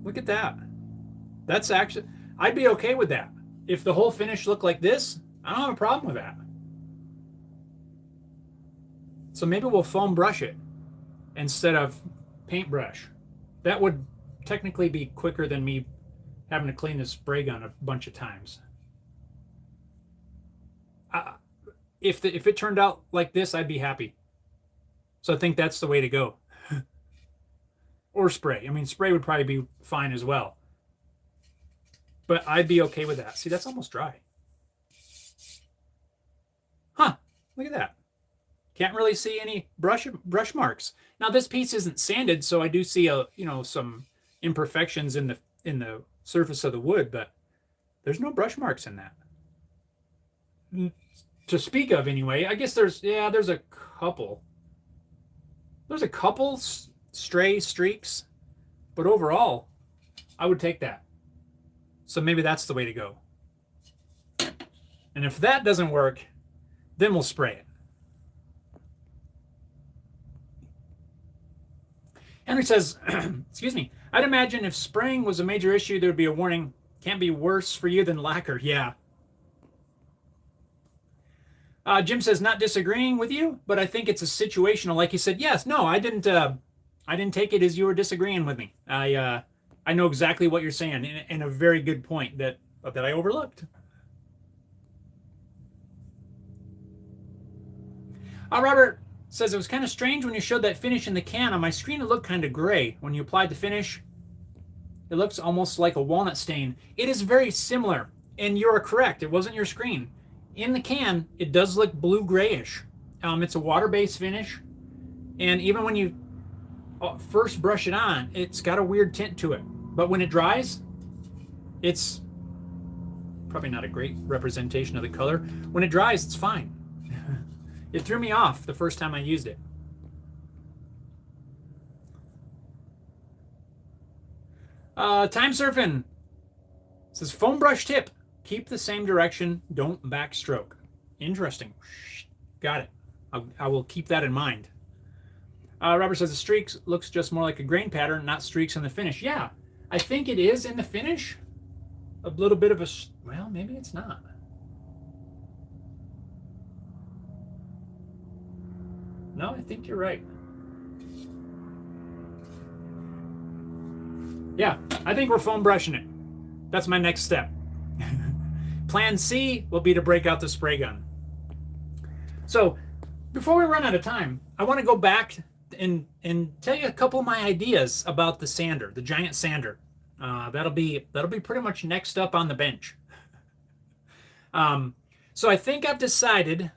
Look at that. That's actually, I'd be okay with that. If the whole finish looked like this, I don't have a problem with that. So maybe we'll foam brush it instead of paintbrush. That would technically be quicker than me having to clean the spray gun a bunch of times. If it turned out like this, I'd be happy. So I think that's the way to go. Or spray. I mean, spray would probably be fine as well. But I'd be okay with that. See, that's almost dry. Huh, look at that. Can't really see any brush marks. Now this piece isn't sanded, so I do see some imperfections in the surface of the wood, but there's no brush marks in that. To speak of anyway. I guess there's a couple. There's a couple stray streaks, but overall, I would take that. So maybe that's the way to go. And if that doesn't work, then we'll spray it. Henry says, excuse me, I'd imagine if spraying was a major issue, there would be a warning. Can't be worse for you than lacquer. Yeah. Jim says, not disagreeing with you, but I think it's a situational. Like you said, yes, no, I didn't take it as you were disagreeing with me. I know exactly what you're saying, and a very good point that I overlooked. Robert says, it was kind of strange when you showed that finish in the can. On my screen, it looked kind of gray. When you applied the finish, it looks almost like a walnut stain. It is very similar, and you're correct. It wasn't your screen. In the can, it does look blue-grayish. It's a water-based finish, and even when you first brush it on, it's got a weird tint to it. But when it dries, it's probably not a great representation of the color. When it dries, it's fine. It threw me off the first time I used it. Time Surfing says, foam brush tip. Keep the same direction. Don't backstroke. Interesting. Got it. I will keep that in mind. Robert says, the streaks looks just more like a grain pattern, not streaks in the finish. Yeah, I think it is in the finish. A little bit of a, well, maybe it's not. No, I think you're right. Yeah, I think we're foam brushing it. That's my next step. Plan C will be to break out the spray gun. So before we run out of time, I want to go back and tell you a couple of my ideas about the sander, the giant sander. That'll be pretty much next up on the bench. So I think I've decided,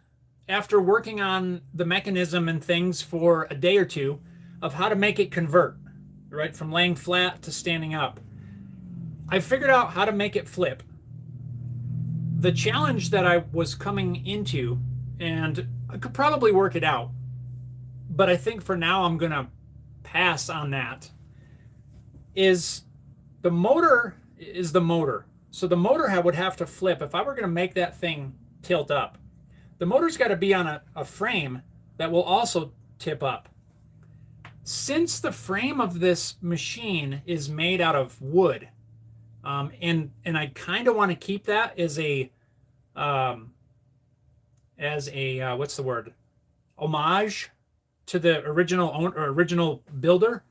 after working on the mechanism and things for a day or two, of how to make it convert, right, from laying flat to standing up. I figured out how to make it flip. The challenge that I was coming into, and I could probably work it out, but I think for now I'm going to pass on that, is the motor is the motor. So the motor would have to flip. If I were going to make that thing tilt up, the motor's got to be on a frame that will also tip up. Since the frame of this machine is made out of wood, and I kind of want to keep that as a what's the word? Homage to the original owner or original builder,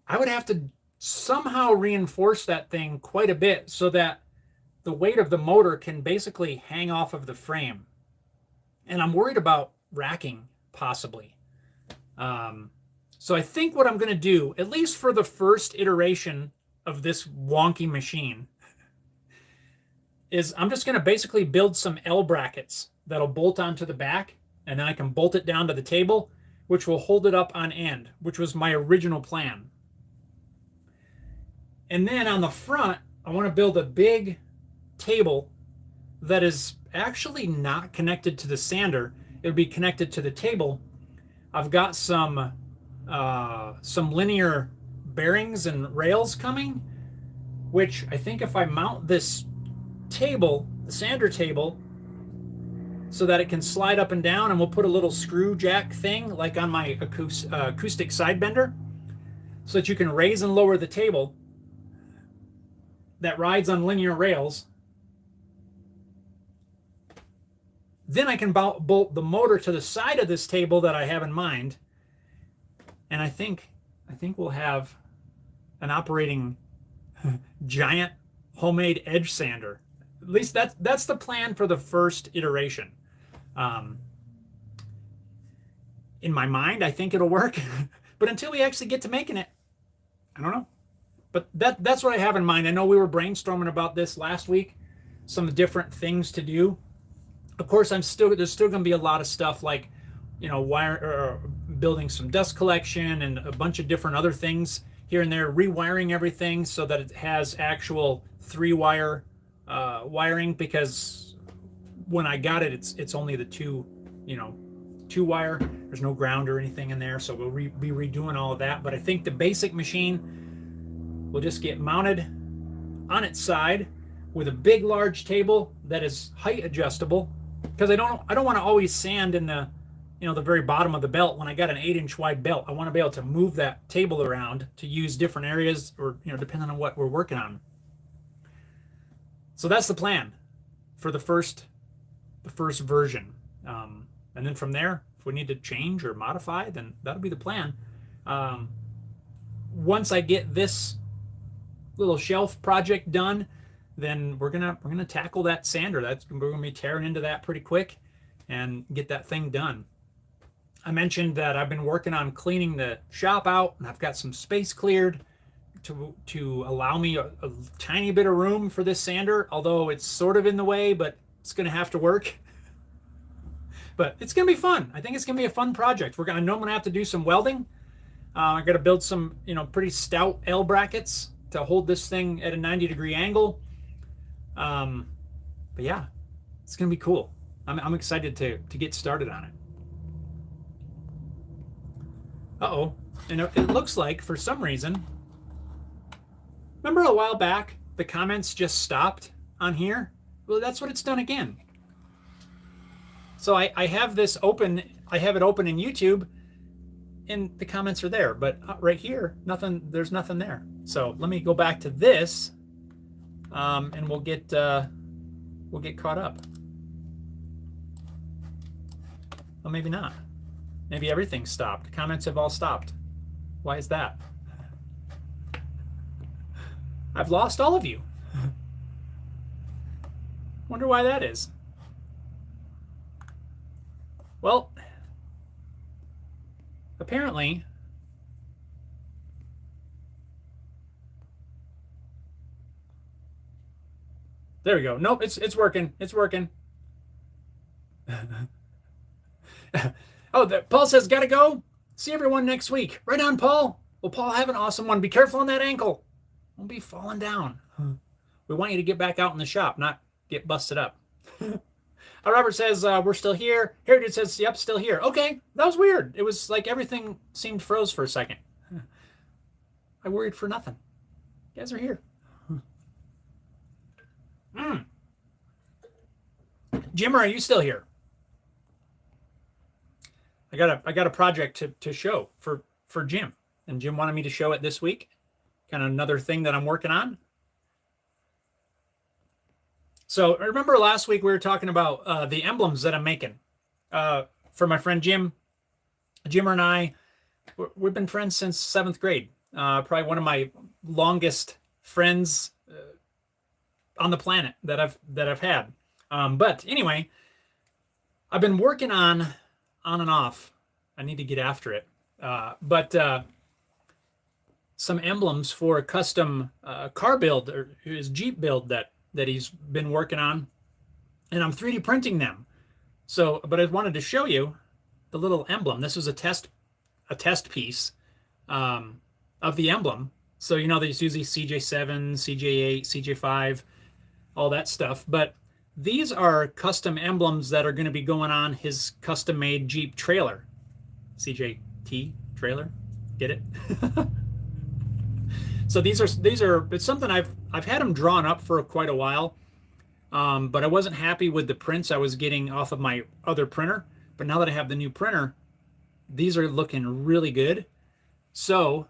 I would have to somehow reinforce that thing quite a bit so that the weight of the motor can basically hang off of the frame. And I'm worried about racking possibly. So I think what I'm going to do, at least for the first iteration of this wonky machine, is I'm just going to basically build some L brackets that'll bolt onto the back, and then I can bolt it down to the table, which will hold it up on end, which was my original plan. And then on the front, I want to build a big table that is actually not connected to the sander. It would be connected to the table. I've got some linear bearings and rails coming, which I think if I mount this table, the sander table, so that it can slide up and down, and we'll put a little screw jack thing like on my acoustic side bender, so that you can raise and lower the table that rides on linear rails. Then I can bolt the motor to the side of this table that I have in mind, and I think we'll have an operating giant homemade edge sander. At least that's the plan for the first iteration. In my mind, I think it'll work, but until we actually get to making it, I don't know. But that's what I have in mind. I know we were brainstorming about this last week, some different things to do. Of course, there's still going to be a lot of stuff like, building some dust collection and a bunch of different other things here and there, rewiring everything so that it has actual 3-wire wiring, because when I got it, it's only the 2-wire. There's no ground or anything in there, so we'll be redoing all of that. But I think the basic machine will just get mounted on its side with a big, large table that is height adjustable, because I don't want to always sand in the the very bottom of the belt. When I got an 8-inch wide belt, I want to be able to move that table around to use different areas, or depending on what we're working on. So that's the plan for the first version, and then from there, if we need to change or modify, then that'll be the plan. Once I get this little shelf project done, then we're gonna tackle that sander. We're gonna be tearing into that pretty quick and get that thing done. I mentioned that I've been working on cleaning the shop out, and I've got some space cleared to allow me a tiny bit of room for this sander, although it's sort of in the way, but it's going to have to work. But it's going to be fun. I think it's going to be a fun project. I know I'm going to have to do some welding. I got to build some, pretty stout L brackets to hold this thing at a 90-degree angle. But yeah, it's going to be cool. I'm excited to get started on it. Uh-oh. And it looks like, for some reason, remember a while back, the comments just stopped on here? Well, that's what it's done again. So I have this open, I have it open in YouTube, and the comments are there, but right here, there's nothing there. So let me go back to this, and we'll get caught up. Well, maybe not. Maybe everything stopped. The comments have all stopped. Why is that? I've lost all of you. Wonder why that is. Well, apparently, there we go. Nope, it's working. It's working. Oh, Paul says, gotta go. See everyone next week. Right on, Paul. Well, Paul, have an awesome one. Be careful on that ankle. Don't be falling down. We want you to get back out in the shop, not get busted up. Robert says, we're still here. Heritage says, yep, still here. Okay, that was weird. It was like everything seemed froze for a second. I worried for nothing. You guys are here. Jimmer, are you still here? I got a project to show for Jim, and Jim wanted me to show it this week. Kind of another thing that I'm working on. So remember last week we were talking about the emblems that I'm making for my friend Jim. Jimmer and I, we've been friends since 7th grade. Probably one of my longest friends on the planet that I've had. But anyway, I've been working on and off. I need to get after it. But some emblems for a custom car build, or his Jeep build that he's been working on, and I'm 3D printing them. So, but I wanted to show you the little emblem. This was a test piece of the emblem. So you know there's usually CJ7, CJ8, CJ5, all that stuff. But these are custom emblems that are going to be going on his custom-made Jeep trailer. CJT trailer, get it? So these are it's something I've had them drawn up for quite a while, but I wasn't happy with the prints I was getting off of my other printer. But now that I have the new printer, these are looking really good. So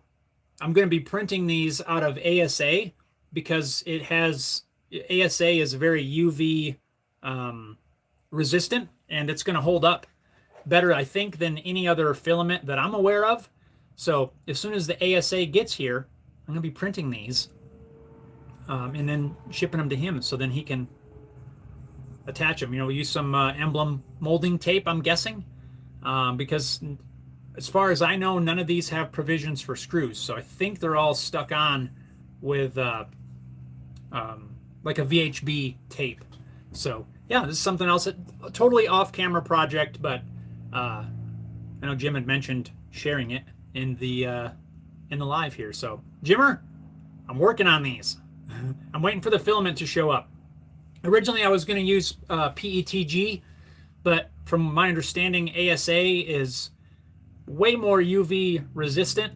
I'm going to be printing these out of ASA because ASA is very UV resistant, and it's going to hold up better, I think, than any other filament that I'm aware of. So as soon as the ASA gets here, I'm going to be printing these and then shipping them to him so then he can attach them. You know, we use some emblem molding tape, I'm guessing, because as far as I know, none of these have provisions for screws. So I think they're all stuck on with like a VHB tape. So yeah, this is something else, a totally off-camera project, but I know Jim had mentioned sharing it in the live here. So Jimmer, I'm working on these. I'm waiting for the filament to show up. Originally, I was going to use PETG, but from my understanding, ASA is way more UV resistant.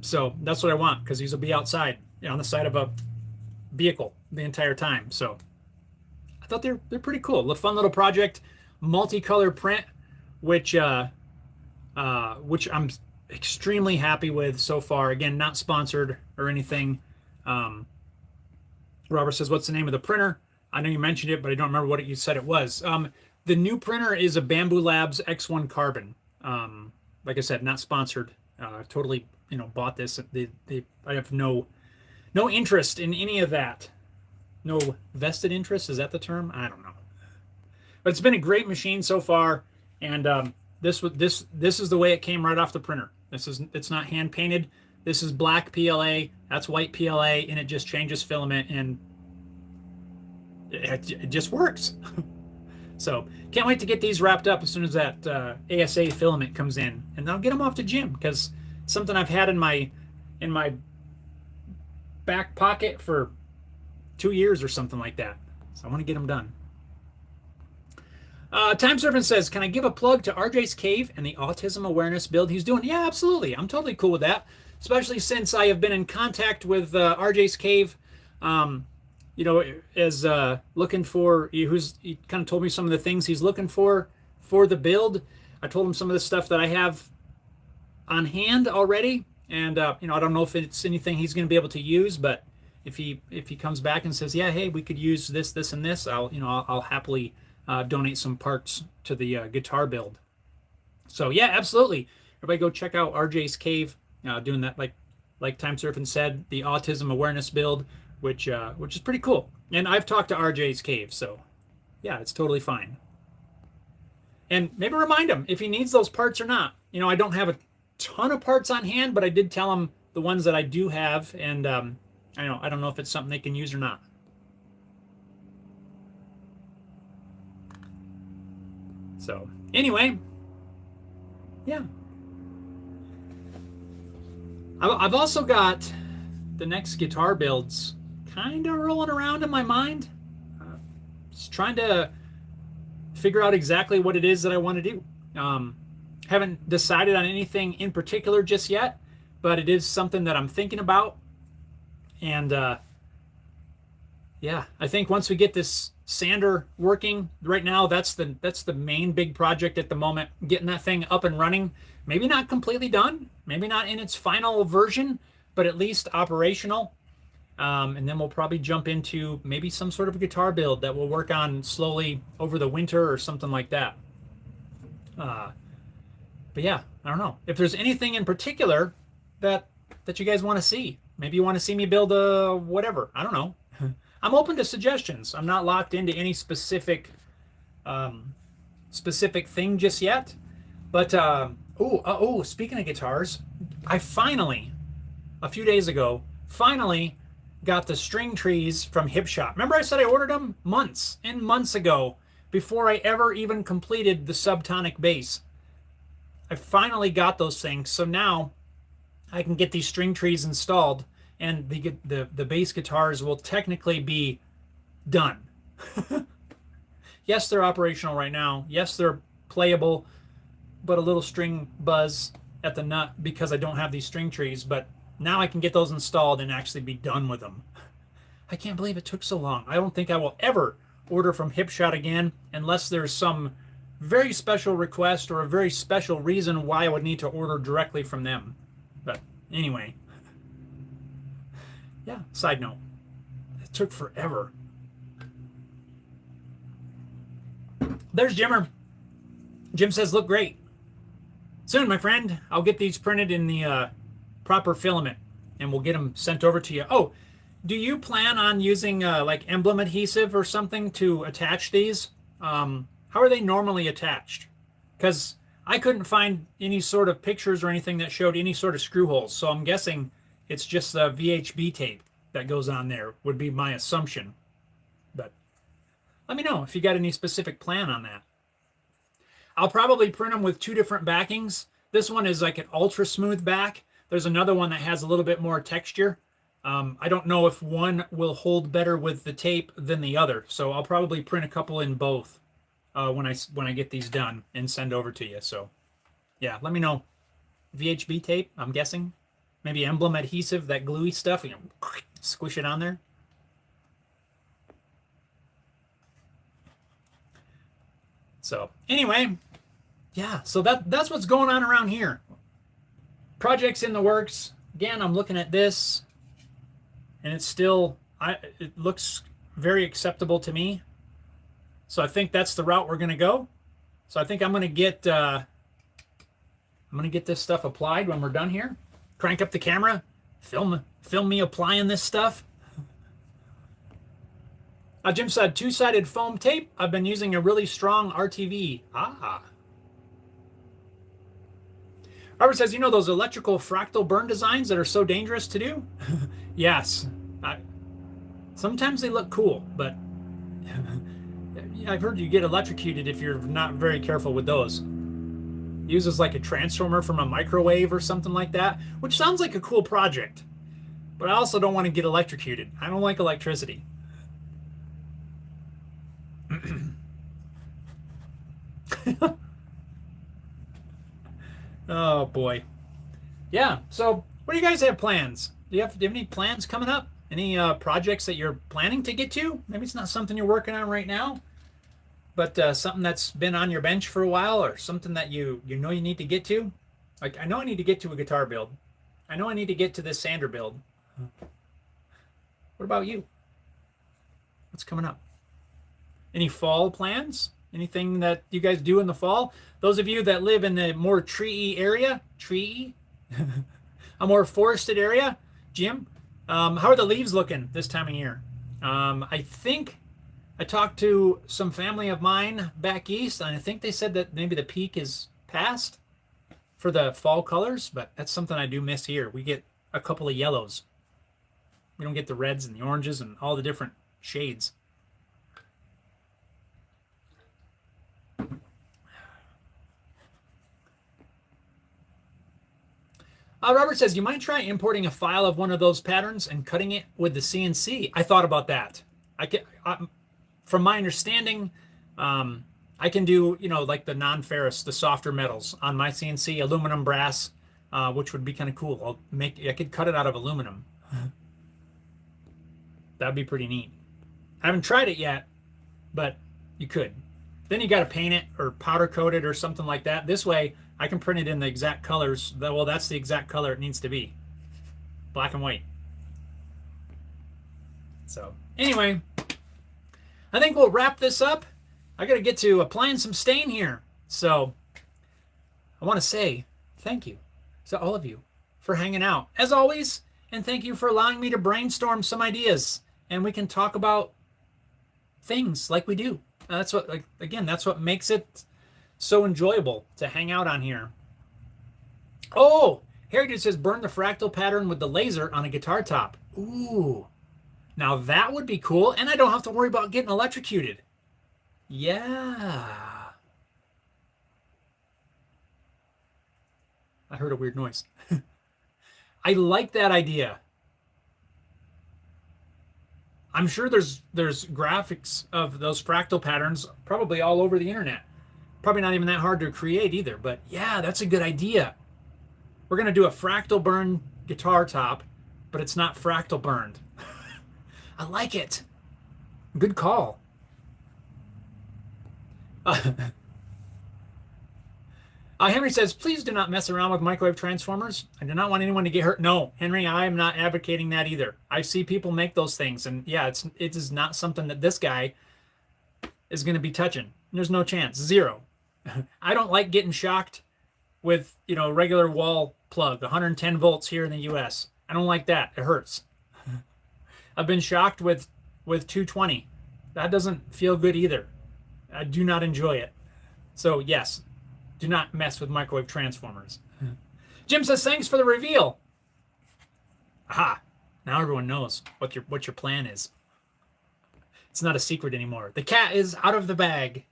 So that's what I want, because these will be outside, you know, on the side of a vehicle the entire time. So I thought they're pretty cool. A fun little project, multicolor print, which I'm extremely happy with so far. Again, not sponsored or anything. Robert says, what's the name of the printer? I know you mentioned it, but I don't remember what you said it was. The new printer is a Bamboo Labs X1 Carbon. Like I said, not sponsored. Totally, you know, bought this. I have no interest in any of that. No vested interest, is that the term? I don't know. But it's been a great machine so far, and this is the way it came right off the printer. It's not hand painted. This is black PLA, that's white PLA, and it just changes filament, and it just works. So can't wait to get these wrapped up as soon as that ASA filament comes in, and I'll get them off to Jim, because it's something I've had in my back pocket for 2 years or something like that. So I want to get them done. Time Servant says, can I give a plug to RJ's Cave and the autism awareness build he's doing? Yeah, absolutely. I'm totally cool with that, especially since I have been in contact with RJ's Cave. You know, as looking for, he kind of told me some of the things he's looking for the build. I told him some of the stuff that I have on hand already, and you know, I don't know if it's anything he's going to be able to use, but if he comes back and says, yeah, hey, we could use this and this, I'll happily donate some parts to the guitar build. So yeah, absolutely. Everybody go check out RJ's Cave, doing that, like Time Surfing said, the autism awareness build, which is pretty cool. And I've talked to RJ's Cave, so yeah, it's totally fine. And maybe remind him if he needs those parts or not. You know, I don't have a ton of parts on hand, but I did tell him the ones that I do have, and I don't know if it's something they can use or not. So anyway, yeah. I've also got the next guitar builds kind of rolling around in my mind. Just trying to figure out exactly what it is that I want to do. Haven't decided on anything in particular just yet, but it is something that I'm thinking about. And yeah, I think once we get this sander working, right now that's the main big project at the moment. Getting that thing up and running. Maybe not completely done, maybe not in its final version, but at least operational. And then we'll probably jump into maybe some sort of a guitar build that we'll work on slowly over the winter or something like that. But yeah, I don't know if there's anything in particular that you guys want to see. Maybe you want to see me build a whatever. I don't know. I'm open to suggestions. I'm not locked into any specific thing just yet. But speaking of guitars, I finally, a few days ago, finally got the string trees from Hip Shop. Remember I said I ordered them months and months ago before I ever even completed the subtonic bass. I finally got those things, so now I can get these string trees installed, and the bass guitars will technically be done. Yes, they're operational right now. Yes, they're playable, but a little string buzz at the nut because I don't have these string trees, but now I can get those installed and actually be done with them. I can't believe it took so long. I don't think I will ever order from Hipshot again unless there's some very special request or a very special reason why I would need to order directly from them. But anyway, yeah, side note, it took forever. There's Jimmer. Jim says, look great. Soon, my friend, I'll get these printed in the proper filament and we'll get them sent over to you. Oh, do you plan on using like emblem adhesive or something to attach these? How are they normally attached? Because I couldn't find any sort of pictures or anything that showed any sort of screw holes. So I'm guessing it's just the VHB tape that goes on there would be my assumption. But let me know if you got any specific plan on that. I'll probably print them with two different backings. This one is like an ultra smooth back. There's another one that has a little bit more texture. I don't know if one will hold better with the tape than the other. So I'll probably print a couple in both when I get these done and send over to you. So yeah, let me know. VHB tape, I'm guessing. Maybe emblem adhesive, that gluey stuff. You know, squish it on there. So anyway, yeah, so that's what's going on around here. Projects in the works. Again, I'm looking at this, and it's still, it looks very acceptable to me. So I think that's the route we're going to go. So I think I'm going to get this stuff applied when we're done here. Crank up the camera, film me applying this stuff. Jim said, two-sided foam tape. I've been using a really strong RTV. Robert says, you know those electrical fractal burn designs that are so dangerous to do? Yes. Sometimes they look cool, but I've heard you get electrocuted if you're not very careful with those. Uses like a transformer from a microwave or something like that, which sounds like a cool project. But I also don't want to get electrocuted. I don't like electricity. Oh boy. Yeah, so what do you guys have plans? Do you have any plans coming up? Any projects that you're planning to get to? Maybe it's not something you're working on right now, but something that's been on your bench for a while, or something that you know you need to get to. Like, I know I need to get to a guitar build. I know I need to get to this sander build. What about you? What's coming up? Any fall plans? Anything that you guys do in the fall? Those of you that live in the more tree area, a more forested area, Jim, how are the leaves looking this time of year? I think I talked to some family of mine back east, and I think they said that maybe the peak is past for the fall colors, but that's something I do miss here. We get a couple of yellows. We don't get the reds and the oranges and all the different shades. Robert says, you might try importing a file of one of those patterns and cutting it with the CNC. I thought about that. From my understanding, I can do, like the non-ferrous, the softer metals on my CNC, aluminum, brass, which would be kind of cool. I could cut it out of aluminum. That'd be pretty neat. I haven't tried it yet, but you could. Then you got to paint it or powder coat it or something like that. This way, I can print it in the exact colors. Well, that's the exact color it needs to be. Black and white. So, anyway, I think we'll wrap this up. I got to get to applying some stain here. So, I want to say thank you to all of you for hanging out, as always, and thank you for allowing me to brainstorm some ideas, and we can talk about things like we do. That's what makes it so enjoyable to hang out on here. Oh, Heritage says burn the fractal pattern with the laser on a guitar top. Ooh, now that would be cool, and I don't have to worry about getting electrocuted. Yeah. I heard a weird noise. I like that idea. I'm sure there's graphics of those fractal patterns probably all over the internet. Probably not even that hard to create either, but yeah, that's a good idea. We're going to do a fractal burn guitar top, but it's not fractal burned. I like it. Good call. Henry says, please do not mess around with microwave transformers. I do not want anyone to get hurt. No, Henry, I am not advocating that either. I see people make those things, and yeah, it is not something that this guy is going to be touching. There's no chance. Zero. I don't like getting shocked with, regular wall plug, 110 volts here in the US. I don't like that. It hurts. I've been shocked with 220. That doesn't feel good either. I do not enjoy it. So yes, do not mess with microwave transformers. Jim says, thanks for the reveal. Aha, now everyone knows what your plan is. It's not a secret anymore. The cat is out of the bag.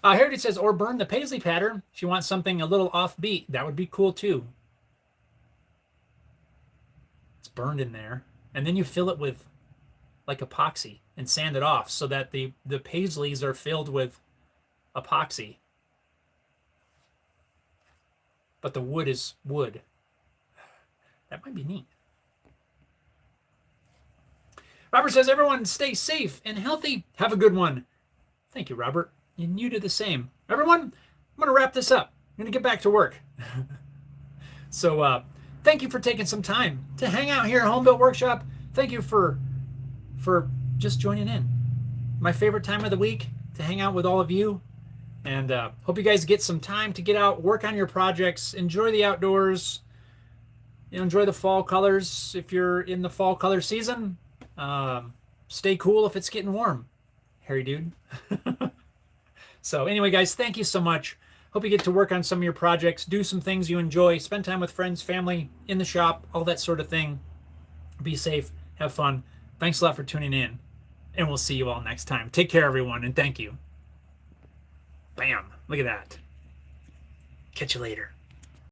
Heritage says, or burn the paisley pattern if you want something a little offbeat. That would be cool too. It's burned in there. And then you fill it with like epoxy and sand it off so that the paisleys are filled with epoxy. But the wood is wood. That might be neat. Robert says, everyone stay safe and healthy. Have a good one. Thank you, Robert. And you do the same. Everyone, I'm going to wrap this up. I'm going to get back to work. So thank you for taking some time to hang out here at Home Built Workshop. Thank you for just joining in. My favorite time of the week to hang out with all of you. And hope you guys get some time to get out, work on your projects, enjoy the outdoors, enjoy the fall colors if you're in the fall color season. Stay cool if it's getting warm. Hairy dude. So anyway, guys, thank you so much. Hope you get to work on some of your projects, do some things you enjoy, spend time with friends, family, in the shop, all that sort of thing. Be safe, have fun. Thanks a lot for tuning in, and we'll see you all next time. Take care, everyone, and thank you. Bam. Look at that. Catch you later.